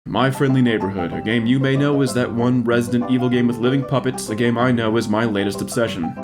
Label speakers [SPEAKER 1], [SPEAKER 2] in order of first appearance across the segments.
[SPEAKER 1] My Friendly Neighborhood, a game you may know is that one Resident Evil game with living puppets, a game I know is my latest obsession.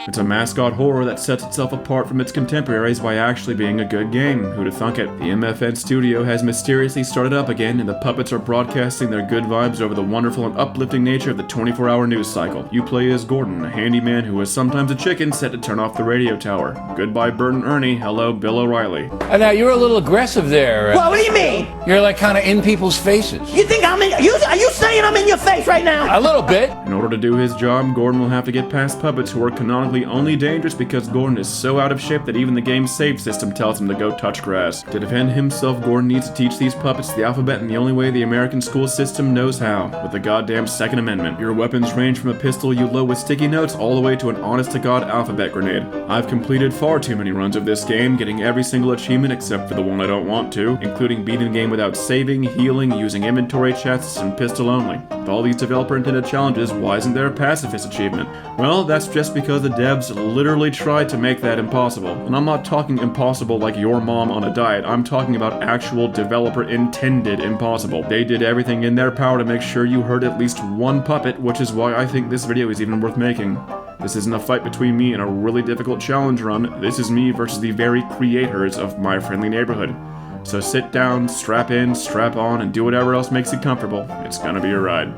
[SPEAKER 1] It's a mascot horror that sets itself apart from its contemporaries by actually being a good game. Who'da thunk it? The MFN studio has mysteriously started up again, and the puppets are broadcasting their good vibes over the wonderful and uplifting nature of the 24-hour news cycle. You play as Gordon, a handyman who is sometimes a chicken set to turn off the radio tower. Goodbye Bert and Ernie, hello Bill O'Reilly.
[SPEAKER 2] Now you're a little aggressive there.
[SPEAKER 3] What do you mean?
[SPEAKER 2] You're like kind of in people's faces.
[SPEAKER 3] You think I'm in? Are you saying I'm in your face right now?
[SPEAKER 2] A little bit.
[SPEAKER 1] In order to do his job, Gordon will have to get past puppets who are canonically only dangerous because Gordon is so out of shape that even the game's save system tells him to go touch grass. To defend himself, Gordon needs to teach these puppets the alphabet in the only way the American school system knows how, with the goddamn Second Amendment. Your weapons range from a pistol you load with sticky notes all the way to an honest-to-God alphabet grenade. I've completed far too many runs of this game, getting every single achievement except for the one I don't want to, including beating the game without saving, healing, using inventory chests, and pistol only. With all these developer-intended challenges, why isn't there a pacifist achievement? Well, that's just because the devs literally tried to make that impossible. And I'm not talking impossible like your mom on a diet, I'm talking about actual developer-intended impossible. They did everything in their power to make sure you heard at least one puppet, which is why I think this video is even worth making. This isn't a fight between me and a really difficult challenge run, this is me versus the very creators of My Friendly Neighborhood. So sit down, strap in, strap on, and do whatever else makes you comfortable. It's gonna be a ride.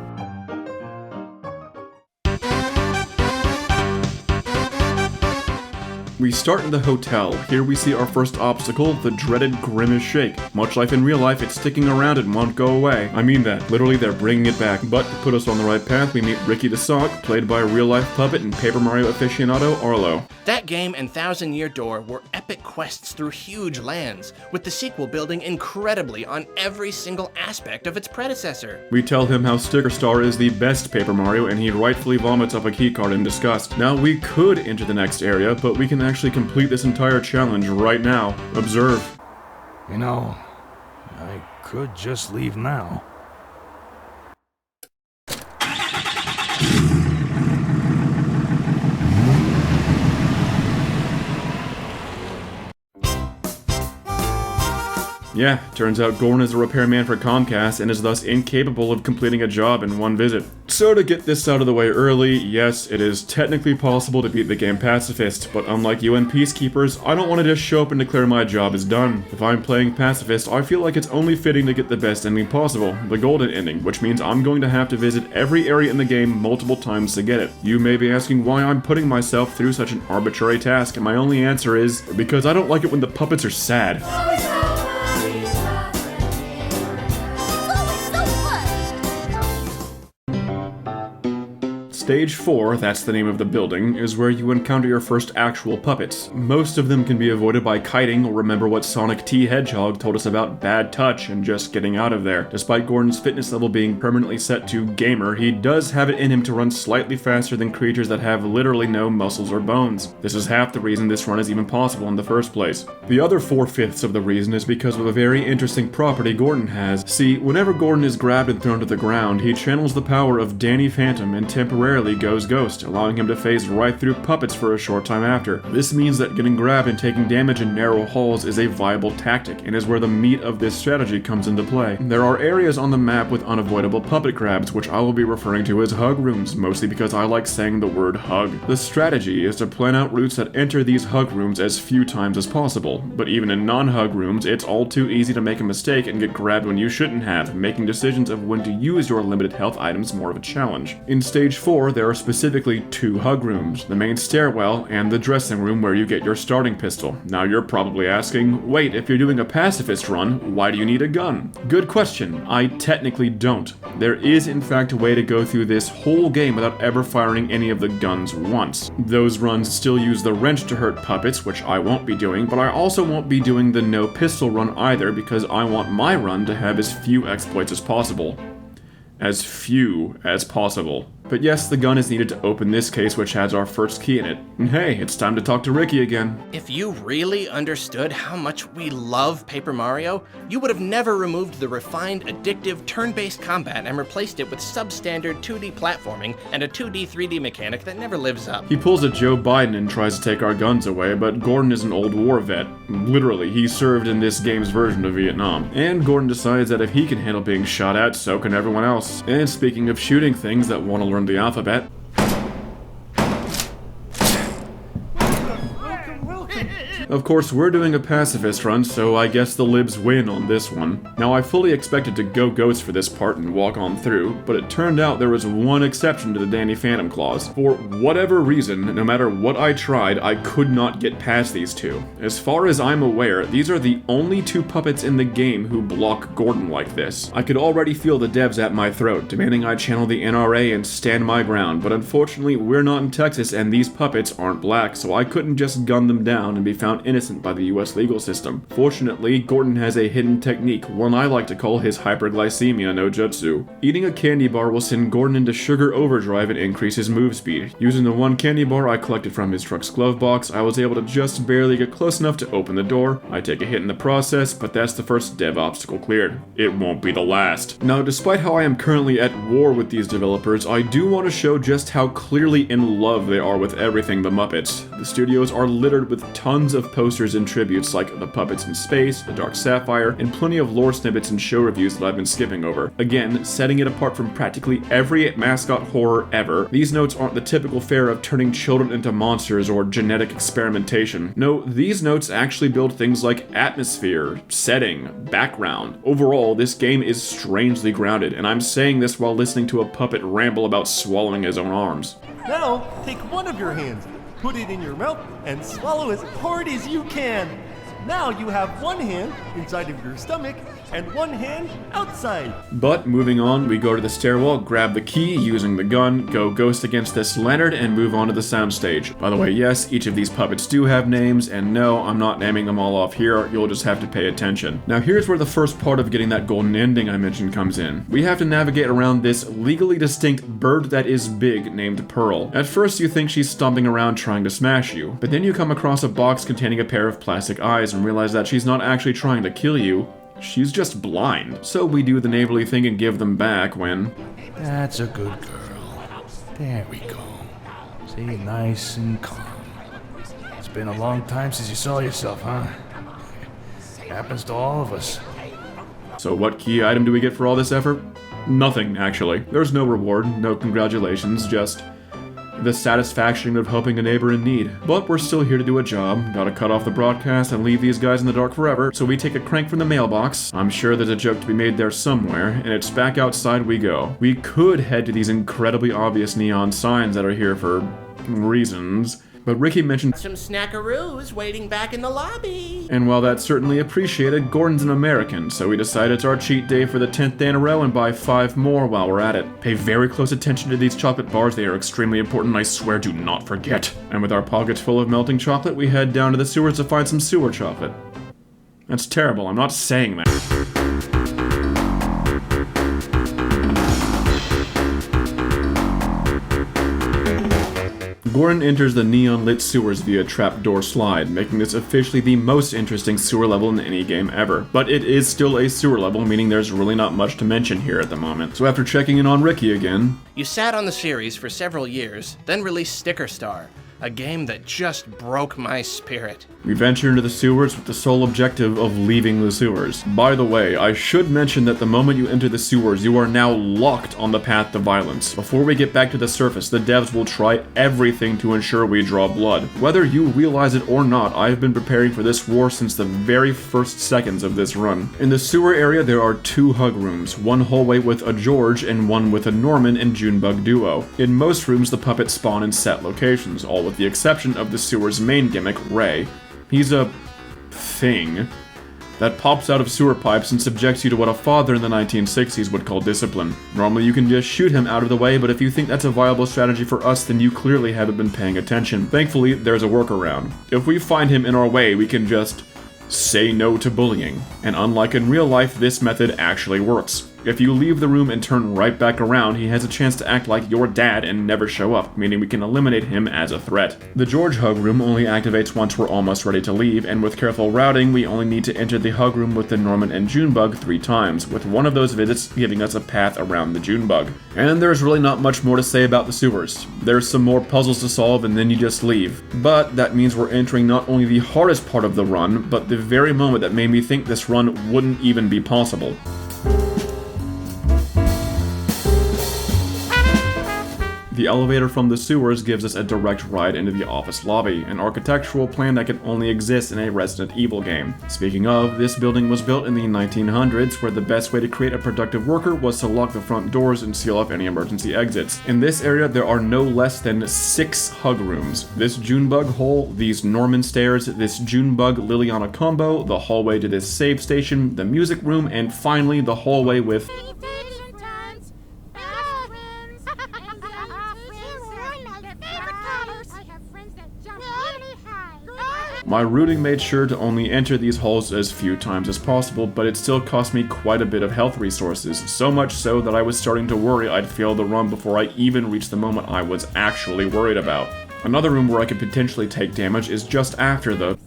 [SPEAKER 1] We start in the hotel. Here we see our first obstacle, the dreaded Grimace Shake. Much like in real life, it's sticking around and won't go away. I mean that. Literally, they're bringing it back. But to put us on the right path, we meet Ricky the Sock, played by real-life puppet and Paper Mario aficionado Arlo.
[SPEAKER 4] That game and Thousand Year Door were epic quests through huge lands, with the sequel building incredibly on every single aspect of its predecessor.
[SPEAKER 1] We tell him how Sticker Star is the best Paper Mario, and he rightfully vomits up a keycard in disgust. Now, we could enter the next area, but we can actually complete this entire challenge right now. Observe.
[SPEAKER 5] You know, I could just leave now.
[SPEAKER 1] Yeah, turns out Gordon is a repairman for Comcast and is thus incapable of completing a job in one visit. So to get this out of the way early, yes, it is technically possible to beat the game Pacifist, but unlike UN Peacekeepers, I don't want to just show up and declare my job is done. If I'm playing Pacifist, I feel like it's only fitting to get the best ending possible, the golden ending, which means I'm going to have to visit every area in the game multiple times to get it. You may be asking why I'm putting myself through such an arbitrary task, and my only answer is, because I don't like it when the puppets are sad. Stage 4, that's the name of the building, is where you encounter your first actual puppets. Most of them can be avoided by kiting or remember what Sonic T. Hedgehog told us about bad touch and just getting out of there. Despite Gordon's fitness level being permanently set to gamer, he does have it in him to run slightly faster than creatures that have literally no muscles or bones. This is half the reason this run is even possible in the first place. The other 4/5 of the reason is because of a very interesting property Gordon has. See, whenever Gordon is grabbed and thrown to the ground, he channels the power of Danny Phantom and temporarily goes ghost, allowing him to phase right through puppets for a short time after. This means that getting grabbed and taking damage in narrow halls is a viable tactic, and is where the meat of this strategy comes into play. There are areas on the map with unavoidable puppet grabs, which I will be referring to as hug rooms, mostly because I like saying the word hug. The strategy is to plan out routes that enter these hug rooms as few times as possible, but even in non-hug rooms, it's all too easy to make a mistake and get grabbed when you shouldn't have, making decisions of when to use your limited health items more of a challenge. In Stage 4, there are specifically 2 hug rooms, the main stairwell and the dressing room where you get your starting pistol. Now you're probably asking, wait, if you're doing a pacifist run, why do you need a gun? Good question. I technically don't. There is in fact a way to go through this whole game without ever firing any of the guns once. Those runs still use the wrench to hurt puppets, which I won't be doing, but I also won't be doing the no pistol run either because I want my run to have as few exploits as possible. As few as possible. But yes, the gun is needed to open this case, which has our first key in it. And hey, it's time to talk to Ricky again.
[SPEAKER 4] If you really understood how much we love Paper Mario, you would have never removed the refined, addictive, turn-based combat and replaced it with substandard 2D platforming and a 2D 3D mechanic that never lives up.
[SPEAKER 1] He pulls a Joe Biden and tries to take our guns away, but Gordon is an old war vet. Literally, he served in this game's version of Vietnam. And Gordon decides that if he can handle being shot at, so can everyone else. And speaking of shooting things that want to learn the alphabet, of course, we're doing a pacifist run, so I guess the libs win on this one. Now, I fully expected to go ghost for this part and walk on through, but it turned out there was one exception to the Danny Phantom clause. For whatever reason, no matter what I tried, I could not get past these two. As far as I'm aware, these are the only two puppets in the game who block Gordon like this. I could already feel the devs at my throat, demanding I channel the NRA and stand my ground, but unfortunately, we're not in Texas and these puppets aren't black, so I couldn't just gun them down and be found innocent by the US legal system. Fortunately, Gordon has a hidden technique, one I like to call his hyperglycemia no jutsu. Eating a candy bar will send Gordon into sugar overdrive and increase his move speed. Using the one candy bar I collected from his truck's glove box, I was able to just barely get close enough to open the door. I take a hit in the process, but that's the first dev obstacle cleared. It won't be the last. Now, despite how I am currently at war with these developers, I do want to show just how clearly in love they are with everything the Muppets. The studios are littered with tons of posters and tributes like the Puppets in Space, the Dark Sapphire, and plenty of lore snippets and show reviews that I've been skipping over. Again, setting it apart from practically every mascot horror ever, these notes aren't the typical fare of turning children into monsters or genetic experimentation. No, these notes actually build things like atmosphere, setting, background. Overall, this game is strangely grounded, and I'm saying this while listening to a puppet ramble about swallowing his own arms.
[SPEAKER 6] Now, take one of your hands, put it in your mouth, and swallow as hard as you can. Now you have one hand inside of your stomach and one hand outside.
[SPEAKER 1] But moving on, we go to the stairwell, grab the key using the gun, go ghost against this lantern, and move on to the soundstage. By the way, yes, each of these puppets do have names, and no, I'm not naming them all off here, you'll just have to pay attention. Now here's where the first part of getting that golden ending I mentioned comes in. We have to navigate around this legally distinct bird that is big named Pearl. At first you think she's stomping around trying to smash you, but then you come across a box containing a pair of plastic eyes and realize that she's not actually trying to kill you, she's just blind. So we do the neighborly thing and give them back when...
[SPEAKER 5] That's a good girl. There we go. See, nice and calm. It's been a long time since you saw yourself, huh? Happens to all of us.
[SPEAKER 1] So what key item do we get for all this effort? Nothing, actually. There's no reward, no congratulations, just the satisfaction of helping a neighbor in need. But we're still here to do a job. Gotta cut off the broadcast and leave these guys in the dark forever, so we take a crank from the mailbox. I'm sure there's a joke to be made there somewhere, and it's back outside we go. We could head to these incredibly obvious neon signs that are here for reasons, but Ricky mentioned
[SPEAKER 4] Some snackaroos waiting back in the lobby.
[SPEAKER 1] and while that's certainly appreciated, Gordon's an American, so we decide it's our cheat day for the 10th day in a row and buy 5 more while we're at it. Pay very close attention to these chocolate bars, they are extremely important, I swear do not forget. And with our pockets full of melting chocolate, we head down to the sewers to find some sewer chocolate. That's terrible, I'm not saying that. Gordon enters the neon-lit sewers via trapdoor slide, making this officially the most interesting sewer level in any game ever. But it is still a sewer level, meaning there's really not much to mention here at the moment. So after checking in on Ricky again...
[SPEAKER 4] You sat on the series for several years, then released Sticker Star, a game that just broke my spirit.
[SPEAKER 1] We venture into the sewers with the sole objective of leaving the sewers. By the way, I should mention that the moment you enter the sewers, you are now locked on the path to violence. Before we get back to the surface, the devs will try everything to ensure we draw blood. Whether you realize it or not, I have been preparing for this war since the very first seconds of this run. In the sewer area, there are 2 hug rooms, one hallway with a George and one with a Norman and Junebug duo. In most rooms, the puppets spawn in set locations, all with the exception of the sewer's main gimmick, Ray. He's a thing that pops out of sewer pipes and subjects you to what a father in the 1960s would call discipline. Normally you can just shoot him out of the way, but if you think that's a viable strategy for us, then you clearly haven't been paying attention. Thankfully, there's a workaround. If we find him in our way, we can just say no to bullying. And unlike in real life, this method actually works. If you leave the room and turn right back around, he has a chance to act like your dad and never show up, meaning we can eliminate him as a threat. The George hug room only activates once we're almost ready to leave, and with careful routing, we only need to enter the hug room with the Norman and Junebug 3 times, with one of those visits giving us a path around the Junebug. And there's really not much more to say about the sewers. There's some more puzzles to solve and then you just leave. But that means we're entering not only the hardest part of the run, but the very moment that made me think this run wouldn't even be possible. The elevator from the sewers gives us a direct ride into the office lobby, an architectural plan that can only exist in a Resident Evil game. Speaking of, this building was built in the 1900s, where the best way to create a productive worker was to lock the front doors and seal off any emergency exits. In this area, there are no less than 6 hug rooms. This Junebug hole, these Norman stairs, this Junebug Liliana combo, the hallway to this save station, the music room, and finally the hallway with My routing made sure to only enter these holes as few times as possible, but it still cost me quite a bit of health resources, so much so that I was starting to worry I'd fail the run before I even reached the moment I was actually worried about. Another room where I could potentially take damage is just after the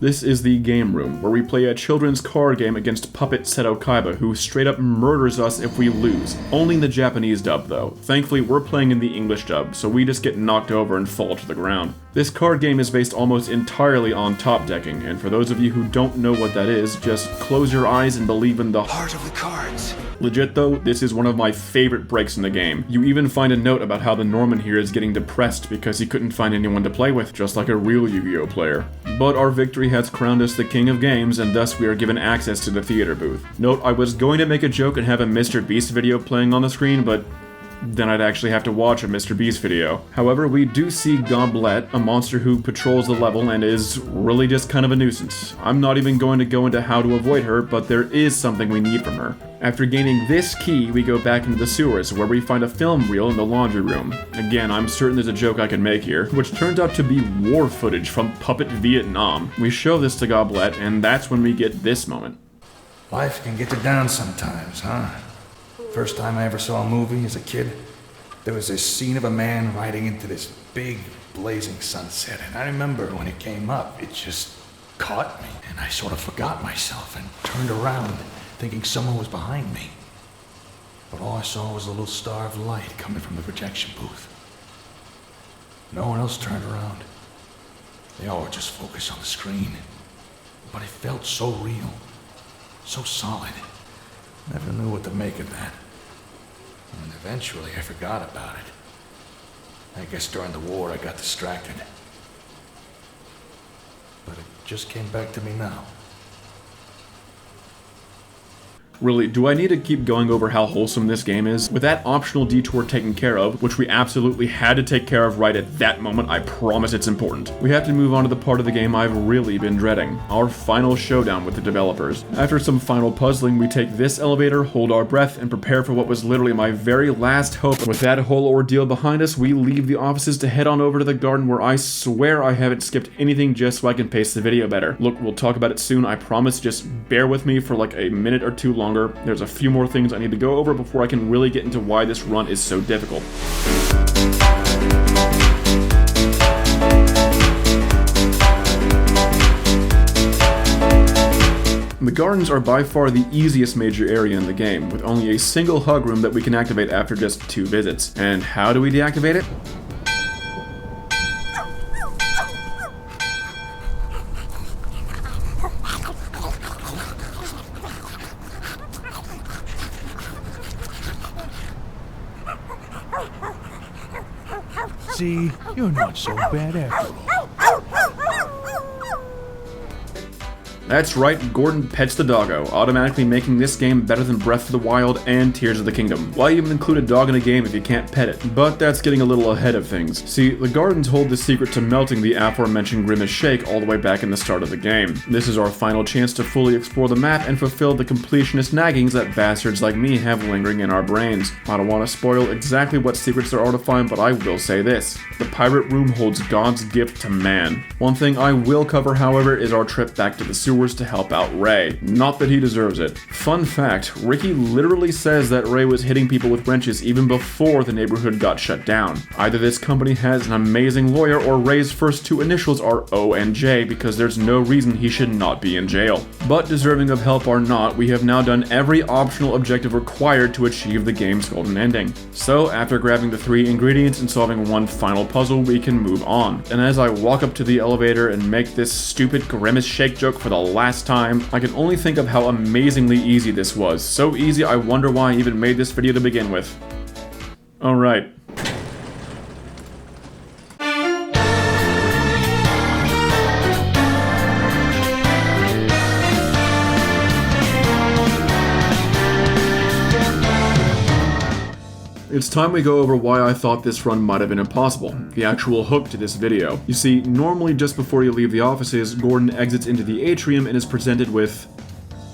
[SPEAKER 1] This is the game room, where we play a children's card game against Puppet Seto Kaiba, who straight up murders us if we lose. Only in the Japanese dub though. Thankfully we're playing in the English dub, so we just get knocked over and fall to the ground. This card game is based almost entirely on top decking, and for those of you who don't know what that is, just close your eyes and believe in the heart of the cards. Legit though, this is one of my favorite breaks in the game. You even find a note about how the Norman here is getting depressed because he couldn't find anyone to play with, just like a real Yu-Gi-Oh player. But our victory has crowned us the king of games, and thus we are given access to the theater booth. Note, I was going to make a joke and have a Mr. Beast video playing on the screen, but then I'd actually have to watch a Mr. Beast video. However, we do see Gauntlet, a monster who patrols the level and is really just kind of a nuisance. I'm not even going to go into how to avoid her, but there is something we need from her. After gaining this key, we go back into the sewers, where we find a film reel in the laundry room. Again, I'm certain there's a joke I can make here, which turns out to be war footage from Puppet Vietnam. We show this to Goblet, and that's when we get this moment.
[SPEAKER 5] Life can get you down sometimes, huh? First time I ever saw a movie as a kid, there was this scene of a man riding into this big blazing sunset, and I remember when it came up, it just caught me, and I sort of forgot myself and turned around thinking someone was behind me. But all I saw was a little star of light coming from the projection booth. No one else turned around. They all were just focused on the screen. But it felt so real, so solid. Never knew what to make of that. And eventually I forgot about it. I guess during the war I got distracted. But it just came back to me now.
[SPEAKER 1] Really, do I need to keep going over how wholesome this game is? With that optional detour taken care of, which we absolutely had to take care of right at that moment, I promise it's important. We have to move on to the part of the game I've really been dreading, our final showdown with the developers. After some final puzzling, we take this elevator, hold our breath, and prepare for what was literally my very last hope. With that whole ordeal behind us, we leave the offices to head on over to the garden, where I swear I haven't skipped anything just so I can pace the video better. Look, we'll talk about it soon, I promise, just bear with me for like a minute or two longer. There's a few more things I need to go over before I can really get into why this run is so difficult. The gardens are by far the easiest major area in the game, with only a single hug room that we can activate after just 2 visits. And how do we deactivate it?
[SPEAKER 5] See, you're not so bad after all.
[SPEAKER 1] That's right, Gordon pets the doggo, automatically making this game better than Breath of the Wild and Tears of the Kingdom. Why even include a dog in a game if you can't pet it? But that's getting a little ahead of things. See, the gardens hold the secret to melting the aforementioned Grimace Shake all the way back in the start of the game. This is our final chance to fully explore the map and fulfill the completionist naggings that bastards like me have lingering in our brains. I don't want to spoil exactly what secrets there are to find, but I will say this. The pirate room holds God's gift to man. One thing I will cover, however, is our trip back to the sewers to help out Ray. Not that he deserves it. Fun fact, Ricky literally says that Ray was hitting people with wrenches even before the neighborhood got shut down. Either this company has an amazing lawyer or Ray's first two initials are O and J because there's no reason he should not be in jail. But deserving of help or not, we have now done every optional objective required to achieve the game's golden ending. So after grabbing the 3 ingredients and solving one final puzzle, we can move on. And as I walk up to the elevator and make this stupid Grimace Shake joke for the last time, I can only think of how amazingly easy this was. So easy I wonder why I even made this video to begin with. Alright. It's time we go over why I thought this run might have been impossible, the actual hook to this video. You see, normally just before you leave the offices, Gordon exits into the atrium and is presented with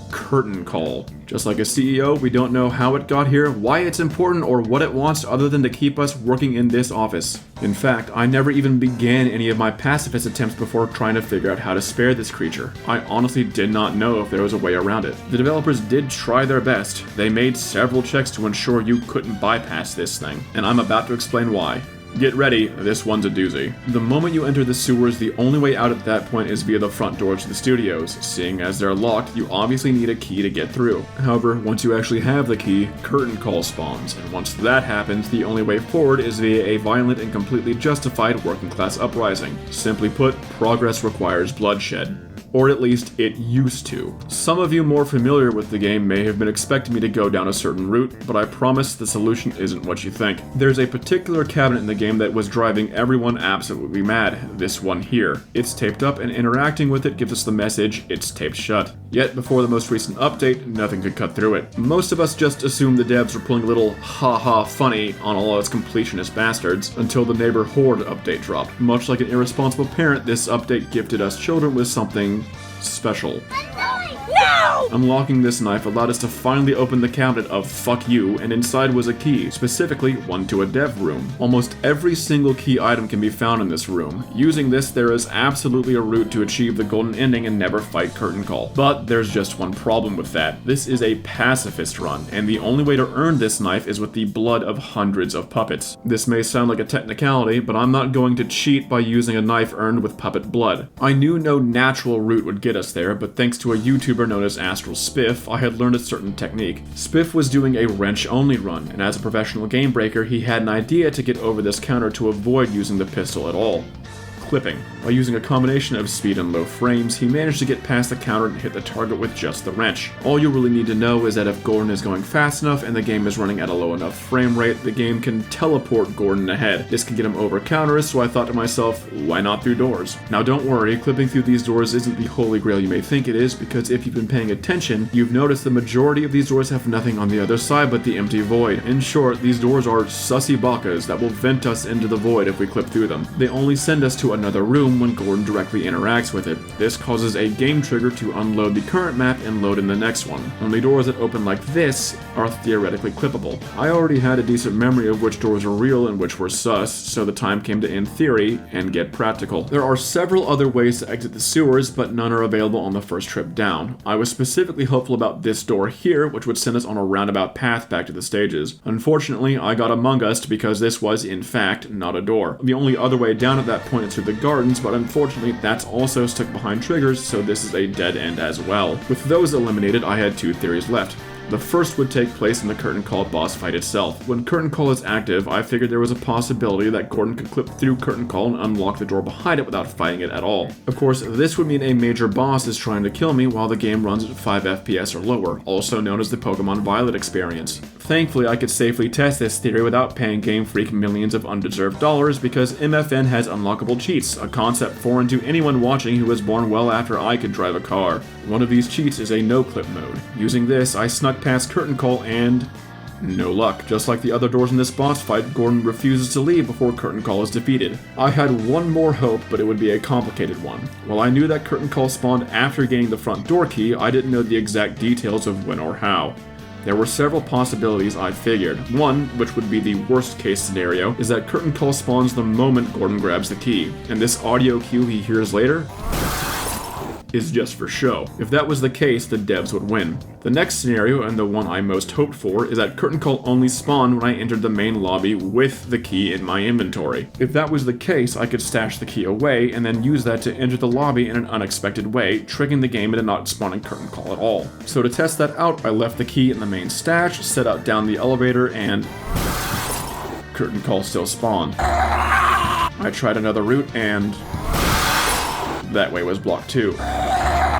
[SPEAKER 1] curtain call. Just like a CEO, we don't know how it got here, why it's important, or what it wants other than to keep us working in this office. In fact, I never even began any of my pacifist attempts before trying to figure out how to spare this creature. I honestly did not know if there was a way around it. The developers did try their best. They made several checks to ensure you couldn't bypass this thing, and I'm about to explain why. Get ready, this one's a doozy. The moment you enter the sewers, the only way out at that point is via the front doors to the studios. Seeing as they're locked, you obviously need a key to get through. However, once you actually have the key, curtain call spawns, and once that happens, the only way forward is via a violent and completely justified working class uprising. Simply put, progress requires bloodshed. Or at least it used to. Some of you more familiar with the game may have been expecting me to go down a certain route, but I promise the solution isn't what you think. There's a particular cabinet in the game that was driving everyone absolutely mad, this one here. It's taped up and interacting with it gives us the message, it's taped shut. Yet before the most recent update, nothing could cut through it. Most of us just assumed the devs were pulling a little ha-ha funny on all us completionist bastards until the Neighbor Horde update dropped. Much like an irresponsible parent, this update gifted us children with something special.
[SPEAKER 3] No!
[SPEAKER 1] Unlocking this knife allowed us to finally open the cabinet of fuck you, and inside was a key, specifically one to a dev room. Almost every single key item can be found in this room. Using this, there is absolutely a route to achieve the golden ending and never fight curtain call. But there's just one problem with that. This is a pacifist run, and the only way to earn this knife is with the blood of hundreds of puppets. This may sound like a technicality, but I'm not going to cheat by using a knife earned with puppet blood. I knew no natural route would get us there, but thanks to a YouTuber known as Astral Spiff, I had learned a certain technique. Spiff was doing a wrench-only run, and as a professional game breaker, he had an idea to get over this counter to avoid using the pistol at all. Clipping. By using a combination of speed and low frames, he managed to get past the counter and hit the target with just the wrench. All you really need to know is that if Gordon is going fast enough and the game is running at a low enough frame rate, the game can teleport Gordon ahead. This can get him over counters, so I thought to myself, why not through doors? Now don't worry, clipping through these doors isn't the holy grail you may think it is, because if you've been paying attention, you've noticed the majority of these doors have nothing on the other side but the empty void. In short, these doors are sussy bakas that will vent us into the void if we clip through them. They only send us to another room when Gordon directly interacts with it. This causes a game trigger to unload the current map and load in the next one. Only doors that open like this are theoretically clippable. I already had a decent memory of which doors were real and which were sus, so the time came to end theory and get practical. There are several other ways to exit the sewers, but none are available on the first trip down. I was specifically hopeful about this door here, which would send us on a roundabout path back to the stages. Unfortunately, I got Among Us because this was, in fact, not a door. The only other way down at that point is through the gardens, but unfortunately that's also stuck behind triggers, so this is a dead end as well. With those eliminated, I had two theories left. The first would take place in the Curtain Call boss fight itself. When Curtain Call is active, I figured there was a possibility that Gordon could clip through Curtain Call and unlock the door behind it without fighting it at all. Of course, this would mean a major boss is trying to kill me while the game runs at 5 FPS or lower, also known as the Pokemon Violet experience. Thankfully, I could safely test this theory without paying Game Freak millions of undeserved dollars because MFN has unlockable cheats, a concept foreign to anyone watching who was born well after I could drive a car. One of these cheats is a no-clip mode. Using this, I snuck past Curtain Call and... no luck. Just like the other doors in this boss fight, Gordon refuses to leave before Curtain Call is defeated. I had one more hope, but it would be a complicated one. While I knew that Curtain Call spawned after gaining the front door key, I didn't know the exact details of when or how. There were several possibilities I figured. One, which would be the worst case scenario, is that Curtain Call spawns the moment Gordon grabs the key, and this audio cue he hears later is just for show. If that was the case, the devs would win. The next scenario, and the one I most hoped for, is that Curtain Call only spawned when I entered the main lobby with the key in my inventory. If that was the case, I could stash the key away and then use that to enter the lobby in an unexpected way, tricking the game into not spawning Curtain Call at all. So to test that out, I left the key in the main stash, set out down the elevator, and Curtain Call still spawned. I tried another route, and that way was blocked too.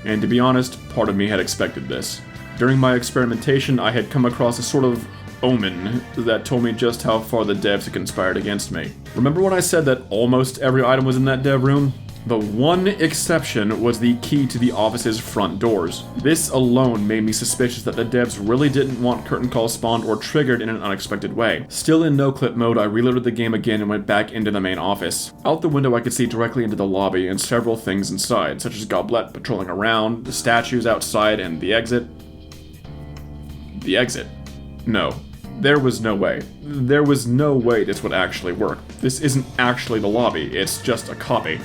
[SPEAKER 1] And to be honest, part of me had expected this. During my experimentation, I had come across a sort of omen that told me just how far the devs had conspired against me. Remember when I said that almost every item was in that dev room? The one exception was the key to the office's front doors. This alone made me suspicious that the devs really didn't want Curtain Call spawned or triggered in an unexpected way. Still in no-clip mode, I reloaded the game again and went back into the main office. Out the window I could see directly into the lobby and several things inside, such as Gauntlet patrolling around, the statues outside, and the exit. The exit? No. There was no way. There was no way this would actually work. This isn't actually the lobby, it's just a copy.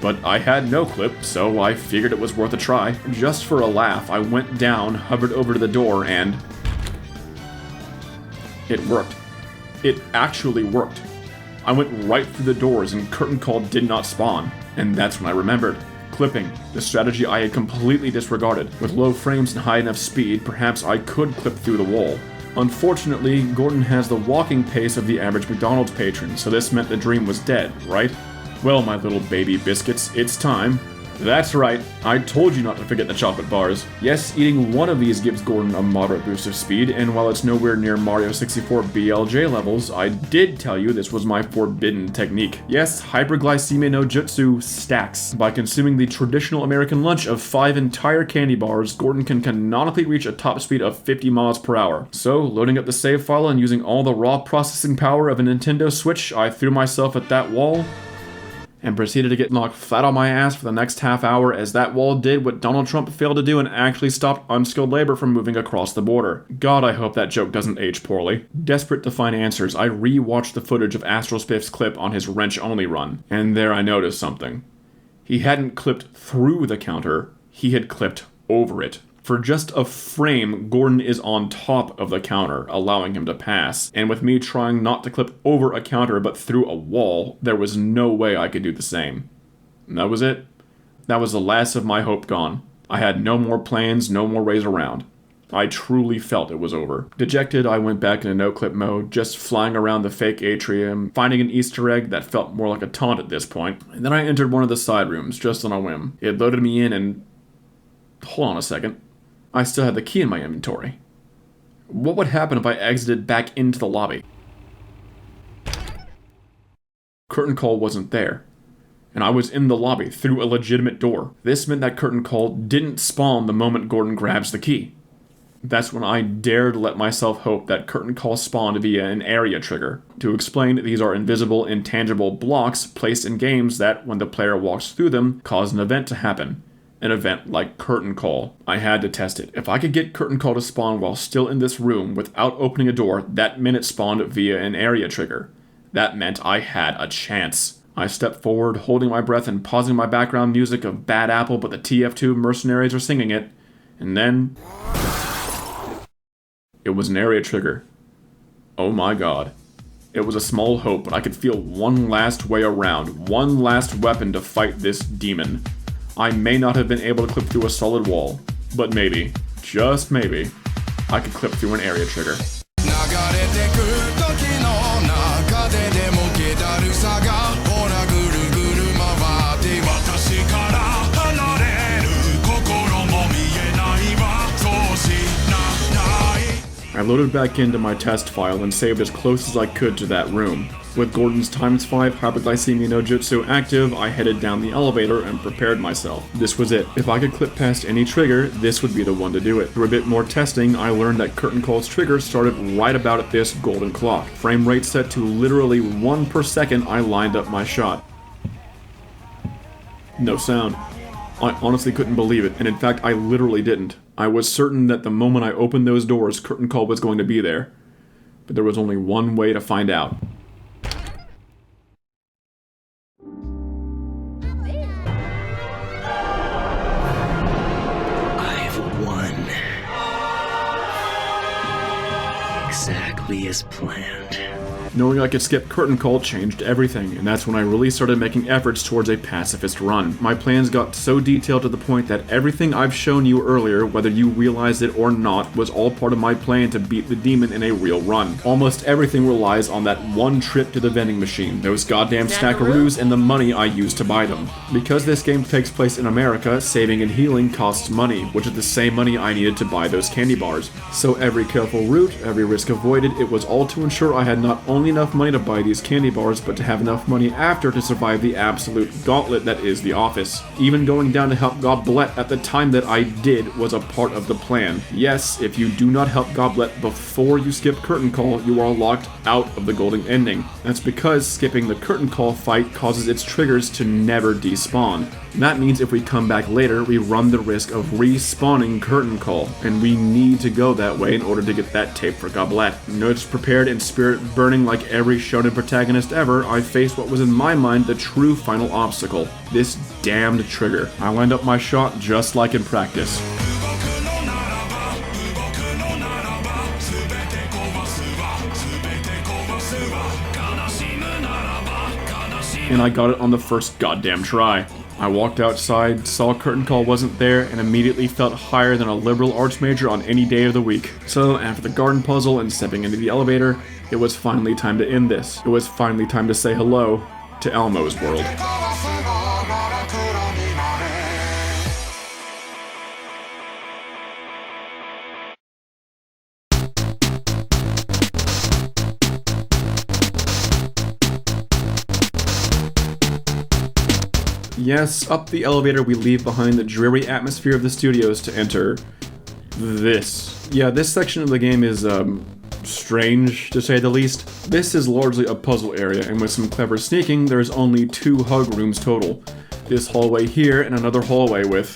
[SPEAKER 1] But I had no clip, so I figured it was worth a try. Just for a laugh, I went down, hovered over to the door, and it worked. It actually worked. I went right through the doors and Curtain Call did not spawn. And that's when I remembered. Clipping, the strategy I had completely disregarded. With low frames and high enough speed, perhaps I could clip through the wall. Unfortunately, Gordon has the walking pace of the average McDonald's patron, so this meant the dream was dead, right? Well, my little baby biscuits, it's time. That's right, I told you not to forget the chocolate bars. Yes, eating one of these gives Gordon a moderate boost of speed, and while it's nowhere near Mario 64 BLJ levels, I did tell you this was my forbidden technique. Yes, hyperglycemia no jutsu stacks. By consuming the traditional American lunch of 5 entire candy bars, Gordon can canonically reach a top speed of 50 miles per hour. So, loading up the save file and using all the raw processing power of a Nintendo Switch, I threw myself at that wall and proceeded to get knocked flat on my ass for the next half hour as that wall did what Donald Trump failed to do and actually stopped unskilled labor from moving across the border. God, I hope that joke doesn't age poorly. Desperate to find answers, I re-watched the footage of Astral Spiff's clip on his wrench-only run, and there I noticed something. He hadn't clipped through the counter, he had clipped over it. For just a frame, Gordon is on top of the counter, allowing him to pass. And with me trying not to clip over a counter but through a wall, there was no way I could do the same. And that was it. That was the last of my hope gone. I had no more plans, no more ways around. I truly felt it was over. Dejected, I went back into no-clip mode, just flying around the fake atrium, finding an Easter egg that felt more like a taunt at this point. And then I entered one of the side rooms, just on a whim. It loaded me in and... hold on a second. I still had the key in my inventory. What would happen if I exited back into the lobby? Curtain Call wasn't there, and I was in the lobby through a legitimate door. This meant that Curtain Call didn't spawn the moment Gordon grabs the key. That's when I dared let myself hope that Curtain Call spawned via an area trigger. To explain, these are invisible, intangible blocks placed in games that, when the player walks through them, cause an event to happen. An event like Curtain Call. I had to test it. If I could get Curtain Call to spawn while still in this room without opening a door, that meant it spawned via an area trigger. That meant I had a chance. I stepped forward, holding my breath and pausing my background music of Bad Apple, but the TF2 mercenaries are singing it. And then... it was an area trigger. Oh my god. It was a small hope, but I could feel one last way around, one last weapon to fight this demon. I may not have been able to clip through a solid wall, but maybe, just maybe, I could clip through an area trigger. I loaded back into my test file and saved as close as I could to that room. With Gordon's ×5 hyperglycemia no jutsu active, I headed down the elevator and prepared myself. This was it. If I could clip past any trigger, this would be the one to do it. Through a bit more testing, I learned that Curtain Call's trigger started right about at this golden clock. Frame rate set to literally 1 per second, I lined up my shot. No sound. I honestly couldn't believe it, and in fact I literally didn't. I was certain that the moment I opened those doors, Curtain Call was going to be there. But there was only one way to find out.
[SPEAKER 7] I've won. Exactly as planned.
[SPEAKER 1] Knowing I could skip Curtain Call changed everything, and that's when I really started making efforts towards a pacifist run. My plans got so detailed to the point that everything I've shown you earlier, whether you realized it or not, was all part of my plan to beat the demon in a real run. Almost everything relies on that one trip to the vending machine, those goddamn snackaroos, and the money I used to buy them. Because this game takes place in America, saving and healing costs money, which is the same money I needed to buy those candy bars. So every careful route, every risk avoided, it was all to ensure I had not only enough money to buy these candy bars, but to have enough money after to survive the absolute gauntlet that is the office. Even going down to help Goblet at the time that I did was a part of the plan. Yes, if you do not help Goblet before you skip Curtain Call, you are locked out of the golden ending. That's because skipping the Curtain Call fight causes its triggers to never despawn. That means if we come back later, we run the risk of respawning Curtain Call, and we need to go that way in order to get that tape for Goblet. Notes prepared and spirit burning like every shonen protagonist ever, I faced what was in my mind the true final obstacle, this damned trigger. I lined up my shot just like in practice. And I got it on the first goddamn try. I walked outside, saw Curtain Call wasn't there, and immediately felt higher than a liberal arts major on any day of the week. So, after the garden puzzle and stepping into the elevator, it was finally time to end this. It was finally time to say hello to Elmo's world. Yes, up the elevator we leave behind the dreary atmosphere of the studios to enter this. Yeah, this section of the game is, strange, to say the least. This is largely a puzzle area, and with some clever sneaking, there's only 2 hug rooms total. This hallway here, and another hallway with...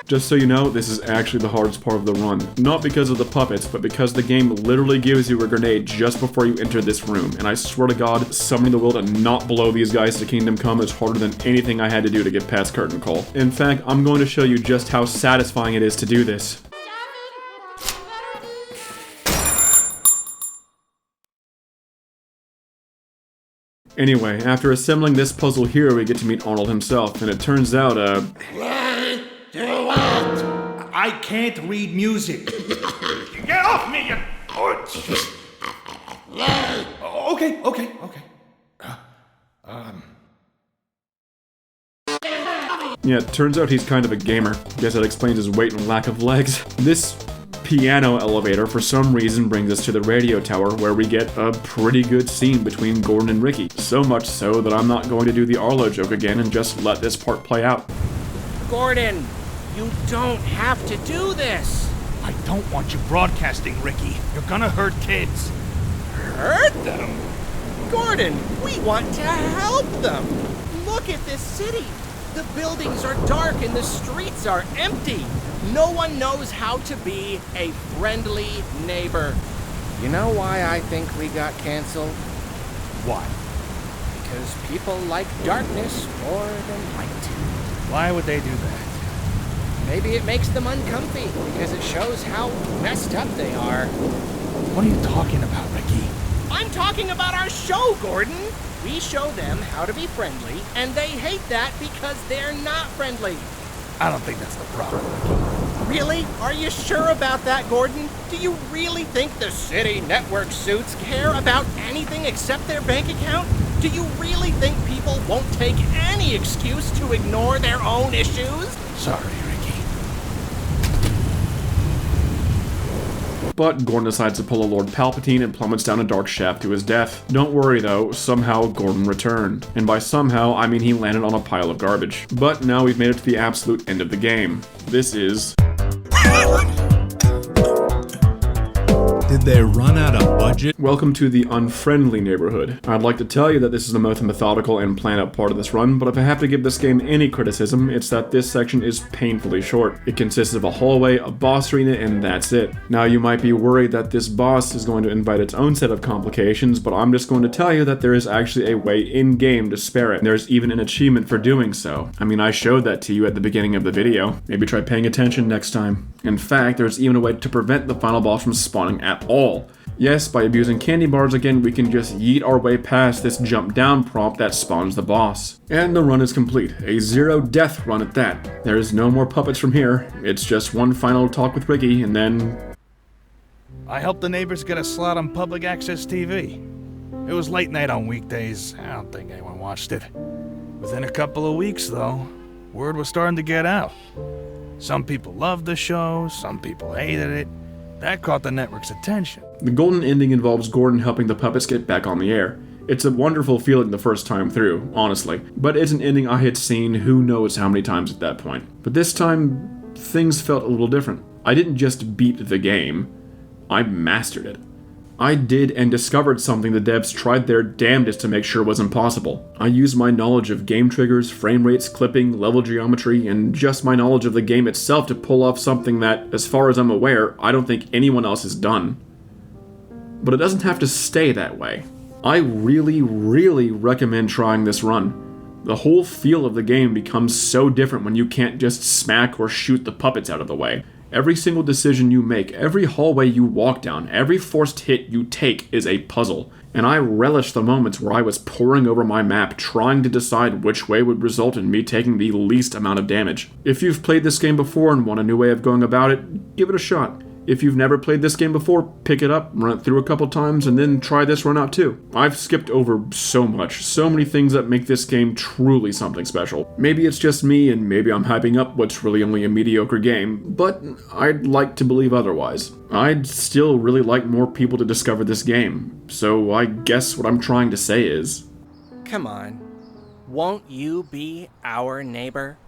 [SPEAKER 1] Just so you know, this is actually the hardest part of the run. Not because of the puppets, but because the game literally gives you a grenade just before you enter this room. And I swear to God, summoning the will to not blow these guys to Kingdom Come is harder than anything I had to do to get past Curtain Call. In fact, I'm going to show you just how satisfying it is to do this. Anyway, after assembling this puzzle here, we get to meet Arnold himself, and it turns out,
[SPEAKER 5] I can't read music. Get off me, you... Okay.
[SPEAKER 1] Yeah, it turns out he's kind of a gamer. Guess that explains his weight and lack of legs. This piano elevator, for some reason, brings us to the radio tower, where we get a pretty good scene between Gordon and Ricky. So much so that I'm not going to do the Arlo joke again and just let this part play out.
[SPEAKER 4] Gordon, you don't have to do this.
[SPEAKER 5] I don't want you broadcasting, Ricky. You're gonna hurt kids.
[SPEAKER 4] Hurt them? Gordon, we want to help them. Look at this city. The buildings are dark and the streets are empty. No one knows how to be a friendly neighbor. You know why I think we got canceled?
[SPEAKER 5] Why?
[SPEAKER 4] Because people like darkness more than light.
[SPEAKER 5] Why would they do that?
[SPEAKER 4] Maybe it makes them uncomfy because it shows how messed up they are.
[SPEAKER 5] What are you talking about, Ricky?
[SPEAKER 4] I'm talking about our show, Gordon. We show them how to be friendly, and they hate that because they're not friendly.
[SPEAKER 5] I don't think that's the problem, Ricky.
[SPEAKER 4] Really? Are you sure about that, Gordon? Do you really think the City Network suits care about anything except their bank account? Do you really think people won't take any excuse to ignore their own issues?
[SPEAKER 5] Sorry, Ricky.
[SPEAKER 1] But Gordon decides to pull a Lord Palpatine and plummets down a dark shaft to his death. Don't worry though, somehow Gordon returned. And by somehow, I mean he landed on a pile of garbage. But now we've made it to the absolute end of the game. This is...
[SPEAKER 8] Did they run out of budget?
[SPEAKER 1] Welcome to the Unfriendly neighborhood. I'd like to tell you that this is the most methodical and planned out part of this run, but if I have to give this game any criticism, it's that this section is painfully short. It consists of a hallway, a boss arena, and that's it. Now you might be worried that this boss is going to invite its own set of complications, but I'm just going to tell you that there is actually a way in-game to spare it. There's even an achievement for doing so. I mean, I showed that to you at the beginning of the video. Maybe try paying attention next time. In fact, there's even a way to prevent the final boss from spawning at all. Yes, by abusing candy bars again, we can just yeet our way past this jump down prompt that spawns the boss. And the run is complete, a 0-death run at that. There's no more puppets from here, it's just one final talk with Ricky, and then...
[SPEAKER 5] I helped the neighbors get a slot on public access TV. It was late night on weekdays. I don't think anyone watched it. Within a couple of weeks, though, word was starting to get out. Some people loved the show, some people hated it. That caught the network's attention.
[SPEAKER 1] The golden ending involves Gordon helping the puppets get back on the air. It's a wonderful feeling the first time through, honestly, but it's an ending I had seen who knows how many times at that point. But this time, things felt a little different. I didn't just beat the game, I mastered it. I did and discovered something the devs tried their damnedest to make sure was impossible. I used my knowledge of game triggers, frame rates, clipping, level geometry, and just my knowledge of the game itself to pull off something that, as far as I'm aware, I don't think anyone else has done. But it doesn't have to stay that way. I really, really recommend trying this run. The whole feel of the game becomes so different when you can't just smack or shoot the puppets out of the way. Every single decision you make, every hallway you walk down, every forced hit you take is a puzzle. And I relish the moments where I was poring over my map trying to decide which way would result in me taking the least amount of damage. If you've played this game before and want a new way of going about it, give it a shot. If you've never played this game before, pick it up, run it through a couple times, and then try this run out too. I've skipped over so much, so many things that make this game truly something special. Maybe it's just me, and maybe I'm hyping up what's really only a mediocre game, but I'd like to believe otherwise. I'd still really like more people to discover this game, so I guess what I'm trying to say is...
[SPEAKER 4] Come on. Won't you be our neighbor?